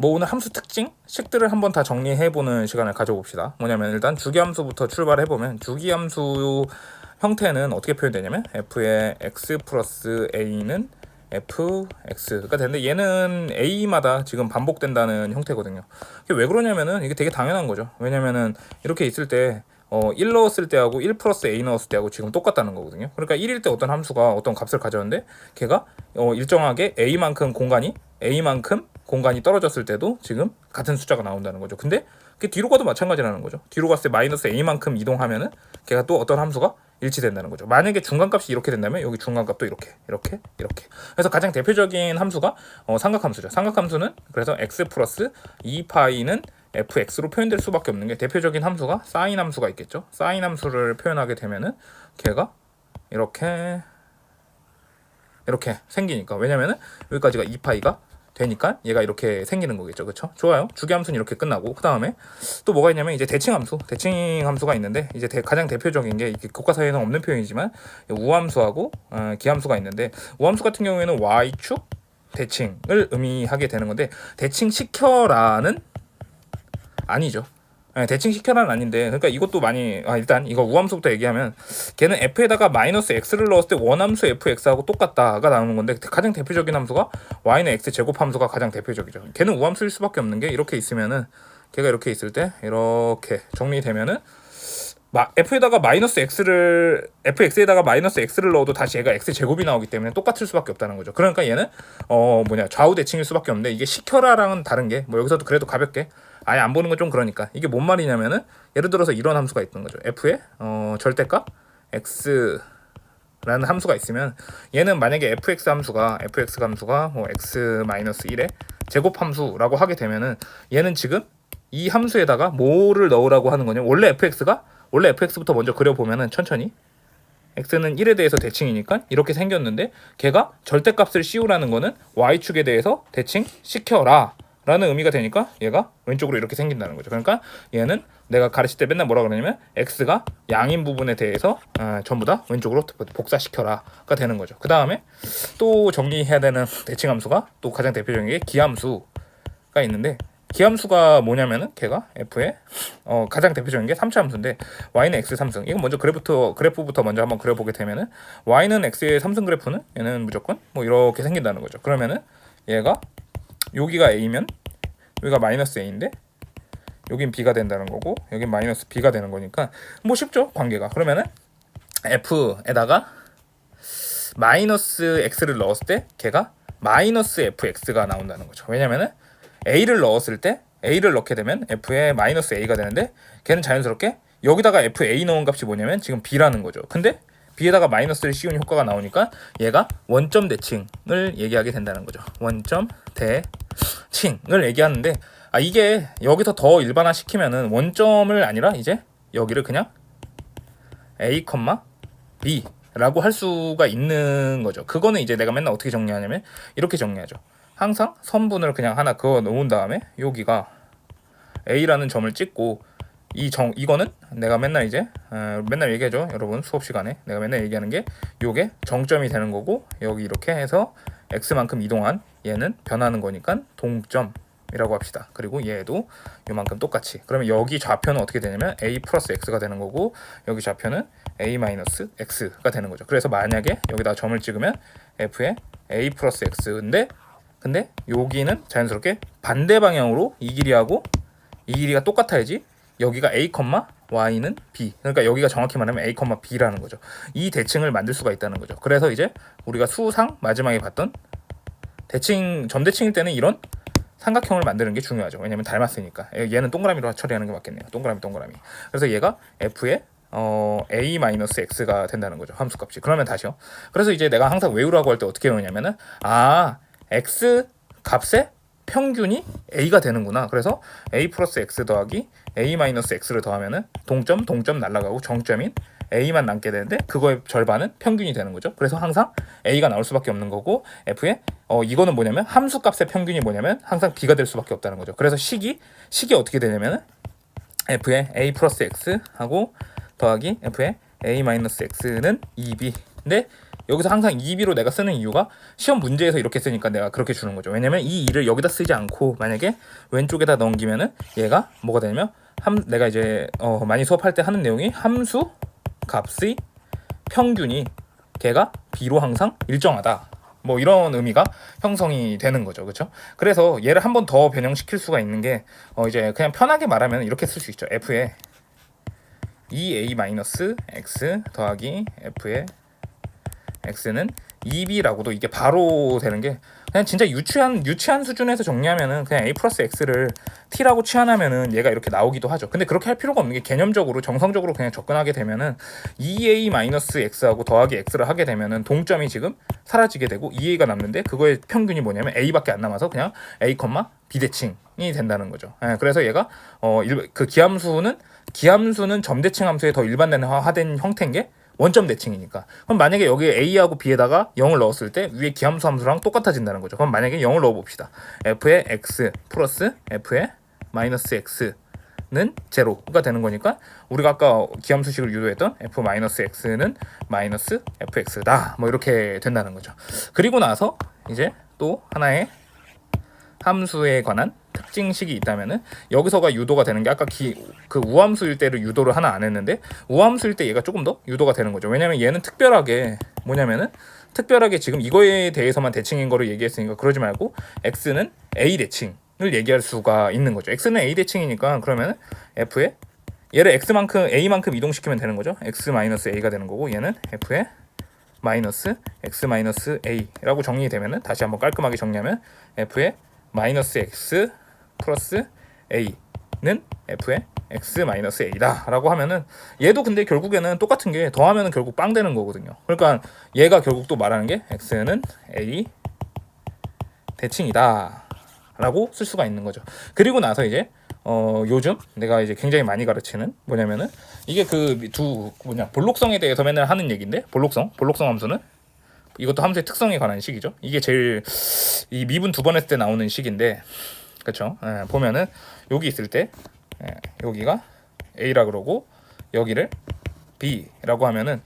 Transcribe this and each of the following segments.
뭐 오늘 함수 특징식들을 한번 다 정리해보는 시간을 가져봅시다. 뭐냐면 일단 주기함수부터 출발해보면 주기함수 형태는 어떻게 표현되냐면 f의 x 플러스 a는 fx가 되는데 얘는 a마다 지금 반복된다는 형태거든요. 이게 왜 그러냐면은 이게 되게 당연한 거죠. 왜냐면은 이렇게 있을 때 1 넣었을 때하고 1 플러스 a 넣었을 때하고 지금 똑같다는 거거든요. 그러니까 1일 때 어떤 함수가 어떤 값을 가졌는데 걔가 일정하게 a만큼 공간이 떨어졌을 때도 지금 같은 숫자가 나온다는 거죠. 근데 그게 뒤로 가도 마찬가지라는 거죠. 뒤로 갔을 때 마이너스 a만큼 이동하면은 걔가 또 어떤 함수가 일치된다는 거죠. 만약에 중간값이 이렇게 된다면 여기 중간값도 이렇게. 그래서 가장 대표적인 함수가 삼각함수죠. 삼각함수는 그래서 x 플러스 2파이는 fx로 표현될 수밖에 없는 게 대표적인 함수가 사인 함수가 있겠죠. 사인 함수를 표현하게 되면은 걔가 이렇게 생기니까, 왜냐면은 여기까지가 2파이가 되니까 얘가 이렇게 생기는 거겠죠. 그렇죠? 좋아요. 주기함수는 이렇게 끝나고 그 다음에 또 뭐가 있냐면 이제 대칭함수가 있는데 이제 가장 대표적인 게 이게 교과서에는 없는 표현이지만 우함수하고 기함수가 있는데, 우함수 같은 경우에는 y축 대칭을 의미하게 되는 건데 대칭시켜라는 아니죠. 대칭시켜라는 아닌데, 그러니까 이것도 많이 일단 이거 우함수부터 얘기하면 걔는 f에다가 마이너스 x를 넣었을 때 원함수 fx하고 똑같다가 나오는 건데 가장 대표적인 함수가 y는 x 제곱 함수가 가장 대표적이죠. 걔는 우함수일 수밖에 없는 게 이렇게 있으면은 걔가 이렇게 있을 때 이렇게 정리되면은 fx에다가 마이너스 x를 넣어도 다시 얘가 x 제곱이 나오기 때문에 똑같을 수밖에 없다는 거죠. 그러니까 얘는 좌우 대칭일 수밖에 없는데, 이게 시켜라랑은 다른 게 뭐 여기서도 그래도 가볍게 아예 안 보는 건 좀 그러니까 이게 뭔 말이냐면은 예를 들어서 이런 함수가 있는 거죠. f의 절대값 x라는 함수가 있으면 얘는 만약에 fx 함수가 뭐 x-1의 제곱 함수라고 하게 되면은 얘는 지금 이 함수에다가 뭐를 넣으라고 하는 거냐, 원래 fx부터 먼저 그려보면은 천천히 x는 1에 대해서 대칭이니까 이렇게 생겼는데 걔가 절대값을 씌우라는 거는 y축에 대해서 대칭시켜라 라는 의미가 되니까 얘가 왼쪽으로 이렇게 생긴다는 거죠. 그러니까 얘는 내가 가르칠 때 맨날 뭐라 그러냐면 x가 양인 부분에 대해서 전부 다 왼쪽으로 복사시켜라가 되는 거죠. 그 다음에 또 정리해야 되는 대칭함수가 또 가장 대표적인 게 기함수가 있는데, 기함수가 뭐냐면은 걔가 f의 가장 대표적인 게 3차 함수인데 y는 x 3승. 이건 먼저 그래프부터 먼저 한번 그려보게 되면은 y는 x의 3승 그래프는 얘는 무조건 뭐 이렇게 생긴다는 거죠. 그러면은 얘가 여기가 a면 여기가 마이너스 a인데 여긴 b가 된다는 거고 여긴 마이너스 b가 되는 거니까 뭐 쉽죠, 관계가. 그러면은 f에다가 마이너스 x를 넣었을 때 걔가 마이너스 fx가 나온다는 거죠. 왜냐면은 a를 넣게 되면 f에 마이너스 a가 되는데 걔는 자연스럽게 여기다가 fa 넣은 값이 뭐냐면 지금 b라는 거죠. 근데 b에다가 마이너스를 씌운 효과가 나오니까 얘가 원점 대칭을 얘기하게 된다는 거죠. 원점 대칭을 얘기하는데 이게 여기서 더 일반화 시키면은 원점을 아니라 이제 여기를 그냥 a, b 라고 할 수가 있는 거죠. 그거는 이제 내가 맨날 어떻게 정리하냐면 이렇게 정리하죠. 항상 선분을 그냥 하나 그어 놓은 다음에 여기가 a라는 점을 찍고 이거는 내가 맨날 맨날 얘기하죠. 여러분 수업 시간에 내가 맨날 얘기하는 게 요게 정점이 되는 거고, 여기 이렇게 해서 x만큼 이동한 얘는 변하는 거니까 동점이라고 합시다. 그리고 얘도 요만큼 똑같이. 그러면 여기 좌표는 어떻게 되냐면 a 플러스 x가 되는 거고 여기 좌표는 a 마이너스 x가 되는 거죠. 그래서 만약에 여기다 점을 찍으면 f의 a 플러스 x인데 근데 여기는 자연스럽게 반대 방향으로 이 길이가 똑같아야지 여기가 a, y는 b. 그러니까 여기가 정확히 말하면 a, b라는 거죠. 이 대칭을 만들 수가 있다는 거죠. 그래서 이제 우리가 수상 마지막에 봤던 점 대칭일 때는 이런 삼각형을 만드는 게 중요하죠. 왜냐면 닮았으니까. 얘는 동그라미로 처리하는 게 맞겠네요. 동그라미. 그래서 얘가 f의 a-x가 된다는 거죠. 함수값이. 그러면 다시요. 그래서 이제 내가 항상 외우라고 할 때 어떻게 외우냐면은 x 값의 평균이 a가 되는구나. 그래서 a 플러스 x 더하기 a 마이너스 x를 더하면은 동점 날라가고 정점인 a만 남게 되는데 그거의 절반은 평균이 되는 거죠. 그래서 항상 a가 나올 수밖에 없는 거고 f의 이거는 뭐냐면 함수값의 평균이 뭐냐면 항상 b가 될 수밖에 없다는 거죠. 그래서 식이 어떻게 되냐면은 f의 a 플러스 x 하고 더하기 f의 a 마이너스 x는 2b. 근데 여기서 항상 2b로 내가 쓰는 이유가 시험 문제에서 이렇게 쓰니까 내가 그렇게 주는 거죠. 왜냐면 이 2를 여기다 쓰지 않고 만약에 왼쪽에다 넘기면은 얘가 뭐가 되냐면 내가 이제 많이 수업할 때 하는 내용이 함수 값의 평균이 걔가 b로 항상 일정하다. 뭐 이런 의미가 형성이 되는 거죠. 그렇죠? 그래서 얘를 한 번 더 변형시킬 수가 있는 게 이제 그냥 편하게 말하면 이렇게 쓸 수 있죠. f의 2a-x 더하기 f의 x는 2b라고도 이게 바로 되는 게 그냥 진짜 유치한 수준에서 정리하면은 그냥 a 플러스 x를 t라고 치환하면은 얘가 이렇게 나오기도 하죠. 근데 그렇게 할 필요가 없는 게 개념적으로 정성적으로 그냥 접근하게 되면은 2a-x하고 더하기 x를 하게 되면은 동점이 지금 사라지게 되고 2a가 남는데 그거의 평균이 뭐냐면 a밖에 안 남아서 그냥 a, b 대칭이 된다는 거죠. 그래서 얘가 그 기함수는 점대칭 함수의 더 일반화된 형태인 게 원점 대칭이니까. 그럼 만약에 여기에 a하고 b에다가 0을 넣었을 때 위에 기함수 함수랑 똑같아진다는 거죠. 그럼 만약에 0을 넣어봅시다. f의 x 플러스 f의 마이너스 x는 제로가 되는 거니까 우리가 아까 기함수식을 유도했던 f 마이너스 x는 마이너스 fx다. 뭐 이렇게 된다는 거죠. 그리고 나서 이제 또 하나의 함수에 관한 특징식이 있다면은 여기서가 유도가 되는 게 아까 그 우함수일 때를 유도를 하나 안 했는데 우함수일 때 얘가 조금 더 유도가 되는 거죠. 왜냐면 얘는 특별하게 지금 이거에 대해서만 대칭인 거를 얘기했으니까 그러지 말고 x는 a 대칭을 얘기할 수가 있는 거죠. x는 a 대칭이니까 그러면 f의 얘를 a만큼 이동시키면 되는 거죠. x-a가 되는 거고 얘는 f의 마이너스 x a라고 정리되면은 다시 한번 깔끔하게 정리하면 f의 마이너스 x 플러스 a는 f의 x 마이너스 a다 라고 하면은 얘도 근데 결국에는 똑같은 게 더하면은 결국 빵 되는 거거든요. 그러니까 얘가 결국 또 말하는 게 x는 a 대칭이다 라고 쓸 수가 있는 거죠. 그리고 나서 이제 요즘 내가 이제 굉장히 많이 가르치는 뭐냐면은 이게 볼록성에 대해서 맨날 하는 얘기인데 볼록성 함수는 이것도 함수의 특성에 관한 식이죠. 이게 제일 이 미분 2번 했을 때 나오는 식인데, 그렇죠? 보면은 여기 있을 때 여기가 a라 그러고 여기를 b라고 하면은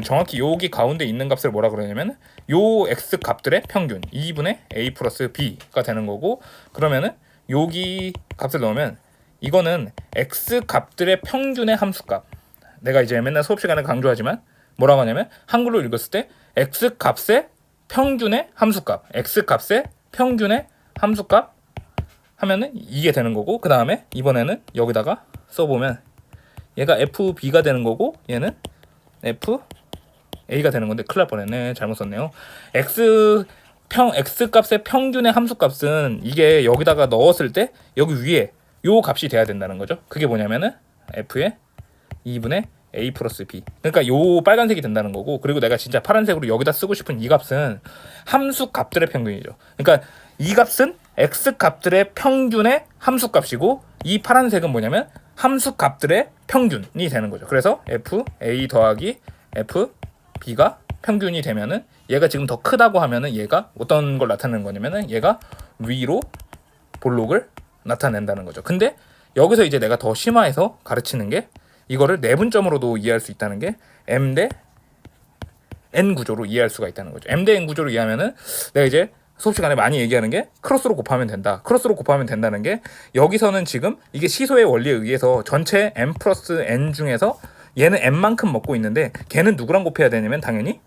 정확히 여기 가운데 있는 값을 뭐라 그러냐면 요 x 값들의 평균 2분의 a 플러스 b가 되는 거고 그러면은 여기 값을 넣으면 이거는 x 값들의 평균의 함수값. 내가 이제 맨날 수업 시간에 강조하지만 뭐라고 하냐면 한글로 읽었을 때 x 값의 평균의 함수값 하면은 이게 되는 거고 그 다음에 이번에는 여기다가 써보면 얘가 fb가 되는 거고 얘는 fa가 되는 건데 큰일 날 뻔했네. 잘못 썼네요. x 값의 평균의 함수값은 이게 여기다가 넣었을 때 여기 위에 요 값이 돼야 된다는 거죠. 그게 뭐냐면은 f의 2분의 a 플러스 b. 그러니까 요 빨간색이 된다는 거고 그리고 내가 진짜 파란색으로 여기다 쓰고 싶은 이 값은 함수 값들의 평균이죠. 그러니까 이 값은 x 값들의 평균의 함수 값이고 이 파란색은 뭐냐면 함수 값들의 평균이 되는 거죠. 그래서 fa 더하기 fb가 평균이 되면은 얘가 지금 더 크다고 하면은 얘가 어떤 걸 나타내는 거냐면은 얘가 위로 볼록을 나타낸다는 거죠. 근데 여기서 이제 내가 더 심화해서 가르치는 게 이거를 내분점으로도 이해할 수 있다는 게 m 대 n 구조로 이해할 수가 있다는 거죠. m 대 n 구조로 이해하면은 내가 이제 수업 시간에 많이 얘기하는 게 크로스로 곱하면 된다. 크로스로 곱하면 된다는 게 여기서는 지금 이게 시소의 원리에 의해서 전체 m 플러스 n 중에서 얘는 m만큼 먹고 있는데 걔는 누구랑 곱해야 되냐면 당연히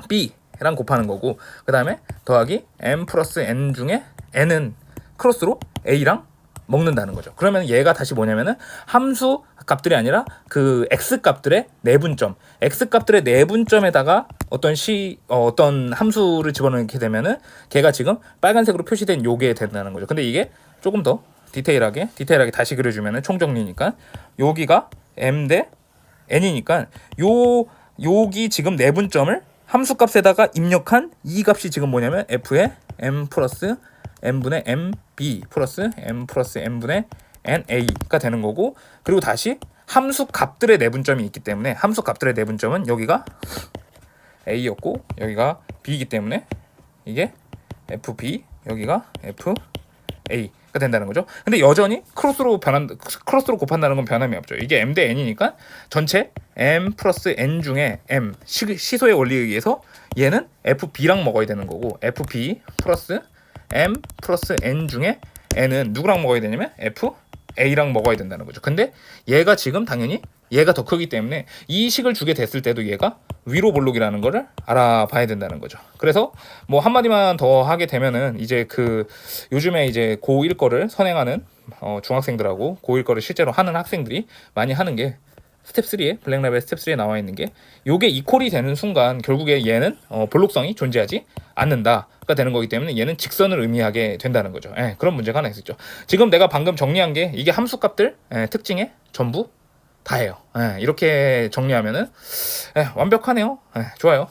b랑 곱하는 거고 그 다음에 더하기 m 플러스 n 중에 n은 크로스로 a랑 먹는다는 거죠. 그러면 얘가 다시 뭐냐면은 함수 값들이 아니라 그 x 값들의 내분점, x 값들의 내분점에다가 어떤 함수를 집어넣게 되면은 걔가 지금 빨간색으로 표시된 요게 된다는 거죠. 근데 이게 조금 더 디테일하게 다시 그려주면은 총정리니까 여기가 m 대 n이니까 여기 지금 내분점을 함수 값에다가 입력한 이 값이 지금 뭐냐면 f의 m 플러스 n분의 mb 플러스 m 플러스 n분의 na가 되는 거고 그리고 다시 함수 값들의 내분점이 있기 때문에 함수 값들의 내분점은 여기가 a였고 여기가 b이기 때문에 이게 fb 여기가 A가 된다는 거죠. 근데 여전히 크로스로 곱한다는 건 변함이 없죠. 이게 M 대 N이니까 전체 M 플러스 N 중에 M 시소의 원리에 의해서 얘는 FB랑 먹어야 되는 거고, FB 플러스 M 플러스 N 중에 N은 누구랑 먹어야 되냐면 FA랑 먹어야 된다는 거죠. 근데 얘가 지금 당연히 얘가 더 크기 때문에 이 식을 주게 됐을 때도 얘가 위로 볼록이라는 거를 알아봐야 된다는 거죠. 그래서 뭐 한마디만 더 하게 되면은 이제 그 요즘에 이제 고1 거를 선행하는 중학생들하고 고1 거를 실제로 하는 학생들이 많이 하는 게 스텝 3에 블랙라벨 스텝 3에 나와 있는 게 요게 이퀄이 되는 순간 결국에 얘는 볼록성이 존재하지 않는다가 되는 거기 때문에 얘는 직선을 의미하게 된다는 거죠. 예, 그런 문제가 하나 있었죠. 지금 내가 방금 정리한 게 이게 함수값들 특징에 전부 다예요. 이렇게 정리하면은 완벽하네요. 좋아요.